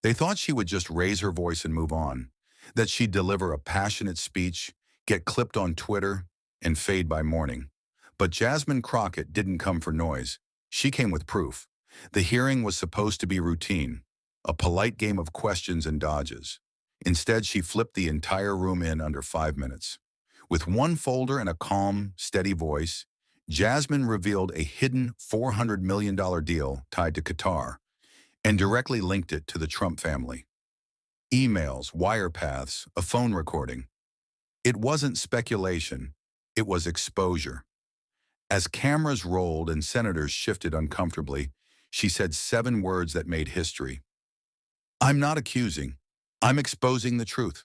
They thought she would just raise her voice and move on, that she'd deliver a passionate speech, get clipped on Twitter, and fade by morning. But Jasmine Crockett didn't come for noise. She came with proof. The hearing was supposed to be routine, a polite game of questions and dodges. Instead, she flipped the entire room in under 5 minutes. With one folder and a calm, steady voice, Jasmine revealed a hidden $400 million deal tied to Qatar and directly linked it to the Trump family. Emails, wirepaths, a phone recording. It wasn't speculation, it was exposure. As cameras rolled and senators shifted uncomfortably, she said 7 words that made history. "I'm not accusing. I'm exposing the truth."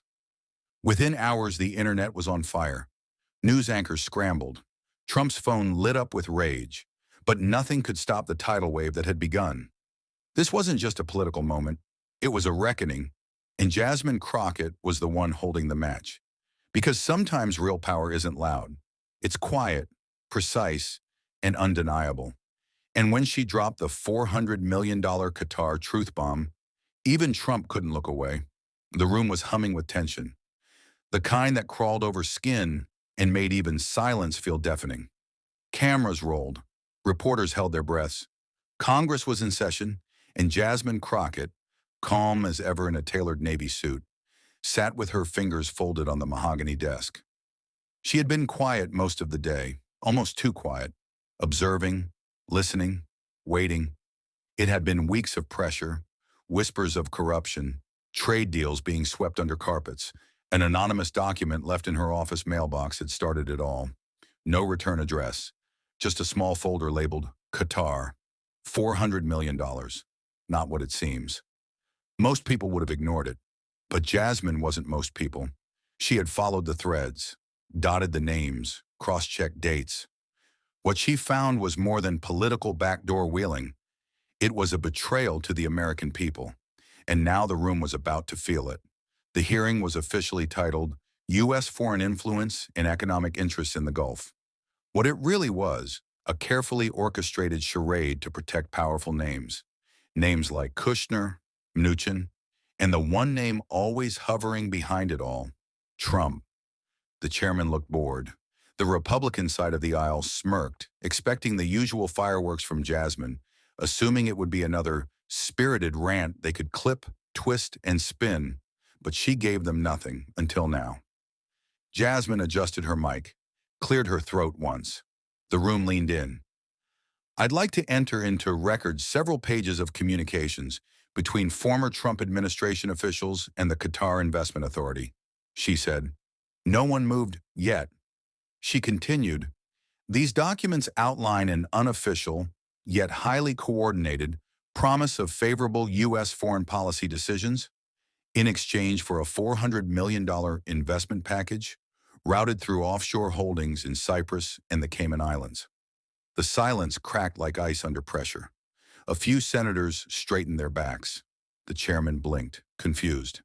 Within hours, the internet was on fire. News anchors scrambled. Trump's phone lit up with rage. But nothing could stop the tidal wave that had begun. This wasn't just a political moment. It was a reckoning. And Jasmine Crockett was the one holding the match. Because sometimes real power isn't loud. It's quiet, precise, and undeniable. And when she dropped the $400 million Qatar truth bomb, even Trump couldn't look away. The room was humming with tension, the kind that crawled over skin and made even silence feel deafening. Cameras rolled. Reporters held their breaths. Congress was in session, and Jasmine Crockett, calm as ever in a tailored Navy suit, sat with her fingers folded on the mahogany desk. She had been quiet most of the day, almost too quiet, observing, listening, waiting. It had been weeks of pressure, whispers of corruption, trade deals being swept under carpets. An anonymous document left in her office mailbox had started it all. No return address, just a small folder labeled Qatar, $400 million. Not what it seems. Most people would have ignored it, but Jasmine wasn't most people. She had followed the threads, dotted the names, cross-checked dates. What she found was more than political backdoor wheeling. It was a betrayal to the American people, and now the room was about to feel it. The hearing was officially titled U.S. Foreign Influence and Economic Interests in the Gulf. What it really was, a carefully orchestrated charade to protect powerful names. Names like Kushner, Mnuchin, and the one name always hovering behind it all, Trump. The chairman looked bored. The Republican side of the aisle smirked, expecting the usual fireworks from Jasmine, assuming it would be another spirited rant they could clip, twist, and spin, but she gave them nothing until now. Jasmine adjusted her mic, cleared her throat once. The room leaned in. "I'd like to enter into record several pages of communications between former Trump administration officials and the Qatar Investment Authority," she said. No one moved yet. She continued, "These documents outline an unofficial, yet highly coordinated, promise of favorable U.S. foreign policy decisions in exchange for a $400 million investment package routed through offshore holdings in Cyprus and the Cayman Islands." The silence cracked like ice under pressure. A few senators straightened their backs. The chairman blinked, confused.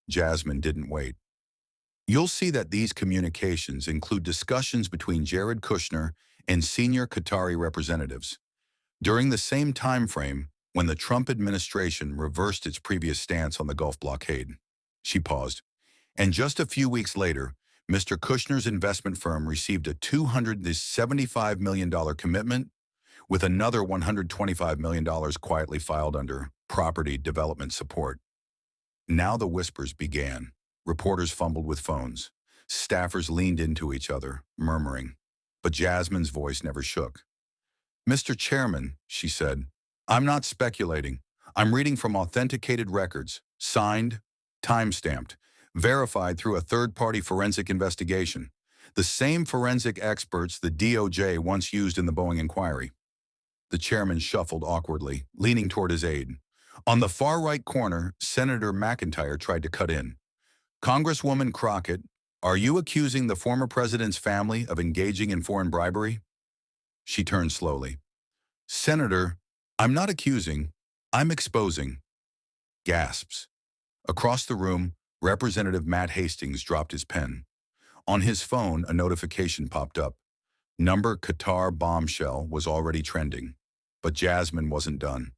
Jasmine didn't wait. "You'll see that these communications include discussions between Jared Kushner and senior Qatari representatives. During the same time frame when the Trump administration reversed its previous stance on the Gulf blockade." She paused. "And just a few weeks later, Mr. Kushner's investment firm received a $275 million commitment with another $125 million quietly filed under property development support." Now the whispers began. Reporters fumbled with phones. Staffers leaned into each other, murmuring. But Jasmine's voice never shook. "Mr. Chairman," she said, "I'm not speculating. I'm reading from authenticated records, signed, time-stamped, verified through a third-party forensic investigation. The same forensic experts the DOJ once used in the Boeing inquiry." The chairman shuffled awkwardly, leaning toward his aide. On the far right corner, Senator McIntyre tried to cut in. "Congresswoman Crockett, are you accusing the former president's family of engaging in foreign bribery?" She turned slowly. "Senator, I'm not accusing, I'm exposing." Gasps. Across the room, Representative Matt Hastings dropped his pen. On his phone, a notification popped up. Number Qatar bombshell was already trending. But Jasmine wasn't done.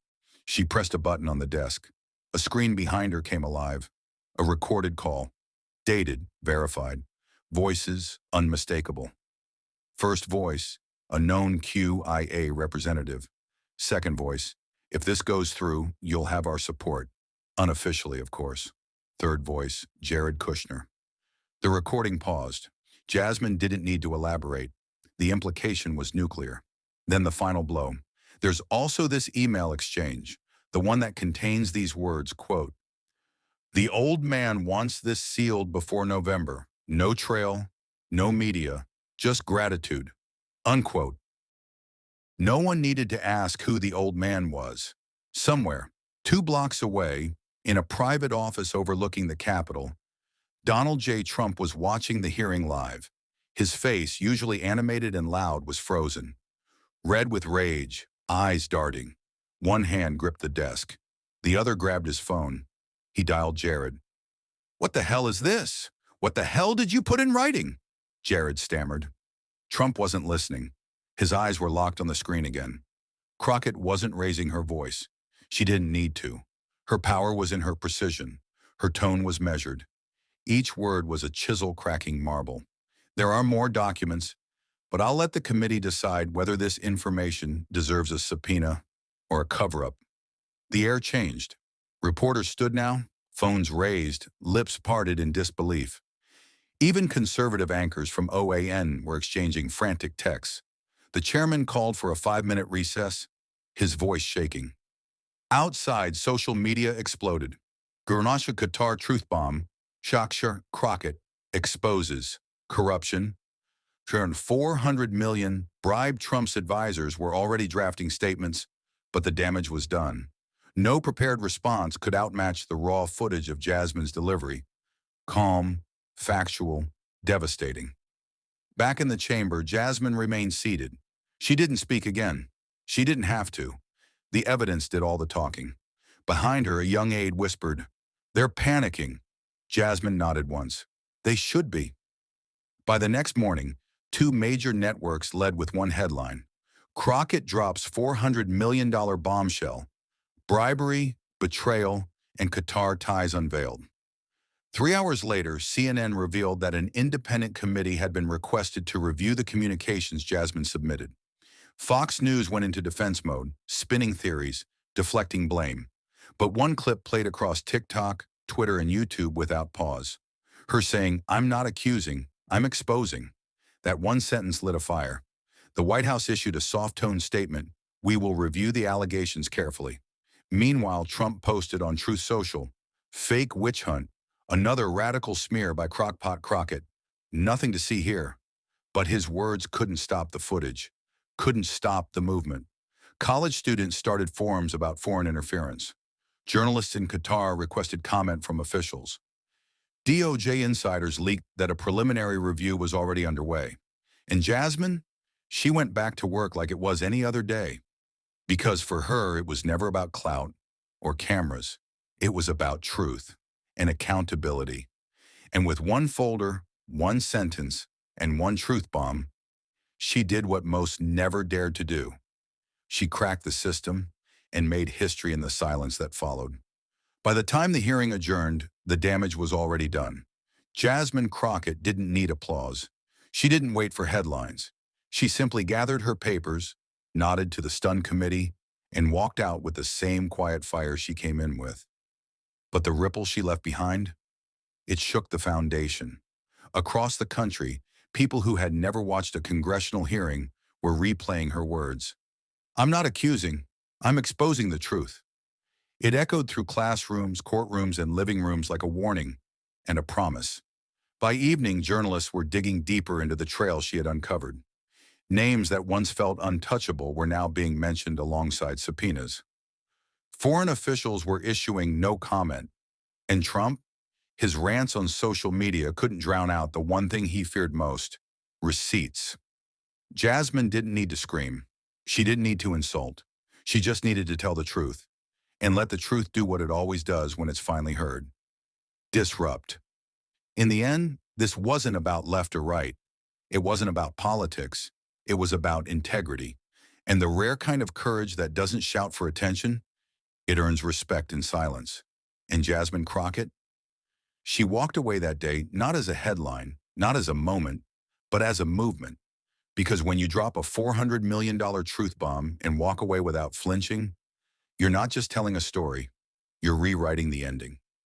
She pressed a button on the desk. A screen behind her came alive. A recorded call. Dated, verified. Voices, unmistakable. First voice, a known QIA representative. Second voice, if this goes through, you'll have our support. Unofficially, of course. Third voice, Jared Kushner. The recording paused. Jasmine didn't need to elaborate. The implication was nuclear. Then the final blow. There's also this email exchange, the one that contains these words, quote, "The old man wants this sealed before November. No trail, no media, just gratitude." Unquote. No one needed to ask who the old man was. Somewhere, 2 blocks away, in a private office overlooking the Capitol, Donald J. Trump was watching the hearing live. His face, usually animated and loud, was frozen. Red with rage, eyes darting. One hand gripped the desk. The other grabbed his phone. He dialed Jared. "What the hell is this? What the hell did you put in writing?" Jared stammered. Trump wasn't listening. His eyes were locked on the screen again. Crockett wasn't raising her voice. She didn't need to. Her power was in her precision. Her tone was measured. Each word was a chisel-cracking marble. "There are more documents, but I'll let the committee decide whether this information deserves a subpoena or a cover-up." The air changed. Reporters stood now, phones raised, lips parted in disbelief. Even conservative anchors from OAN were exchanging frantic texts. The chairman called for a 5-minute recess, his voice shaking. Outside, social media exploded. 400M Qatar truth bomb, Jasmine Crockett exposes corruption. 400 million bribed Trump's advisors were already drafting statements, but the damage was done. No prepared response could outmatch the raw footage of Jasmine's delivery. Calm, factual, devastating. Back in the chamber, Jasmine remained seated. She didn't speak again. She didn't have to. The evidence did all the talking. Behind her, a young aide whispered, "They're panicking." Jasmine nodded once. They should be. By the next morning, 2 major networks led with one headline. Crockett drops $400 million bombshell. Bribery, betrayal, and Qatar ties unveiled. 3 hours later, CNN revealed that an independent committee had been requested to review the communications Jasmine submitted. Fox News went into defense mode, spinning theories, deflecting blame. But one clip played across TikTok, Twitter, and YouTube without pause. Her saying, "I'm not accusing, I'm exposing." That one sentence lit a fire. The White House issued a soft-toned statement, "We will review the allegations carefully." Meanwhile, Trump posted on Truth Social, "Fake witch hunt, another radical smear by Crockpot Crockett. Nothing to see here." But his words couldn't stop the footage, couldn't stop the movement. College students started forums about foreign interference. Journalists in Qatar requested comment from officials. DOJ insiders leaked that a preliminary review was already underway. And Jasmine? She went back to work like it was any other day. Because for her, it was never about clout or cameras. It was about truth and accountability. And with one folder, one sentence, and one truth bomb, she did what most never dared to do. She cracked the system and made history in the silence that followed. By the time the hearing adjourned, the damage was already done. Jasmine Crockett didn't need applause. She didn't wait for headlines. She simply gathered her papers, nodded to the stunned committee, and walked out with the same quiet fire she came in with. But the ripple she left behind? It shook the foundation. Across the country, people who had never watched a congressional hearing were replaying her words. "I'm not accusing, I'm exposing the truth." It echoed through classrooms, courtrooms, and living rooms like a warning and a promise. By evening, journalists were digging deeper into the trail she had uncovered. Names that once felt untouchable were now being mentioned alongside subpoenas. Foreign officials were issuing no comment, and Trump, his rants on social media couldn't drown out the one thing he feared most: receipts. Jasmine didn't need to scream. She didn't need to insult. She just needed to tell the truth, and let the truth do what it always does when it's finally heard: disrupt. In the end, this wasn't about left or right. It wasn't about politics. It was about integrity. And the rare kind of courage that doesn't shout for attention, it earns respect in silence. And Jasmine Crockett? She walked away that day not as a headline, not as a moment, but as a movement. Because when you drop a $400 million truth bomb and walk away without flinching, you're not just telling a story, you're rewriting the ending.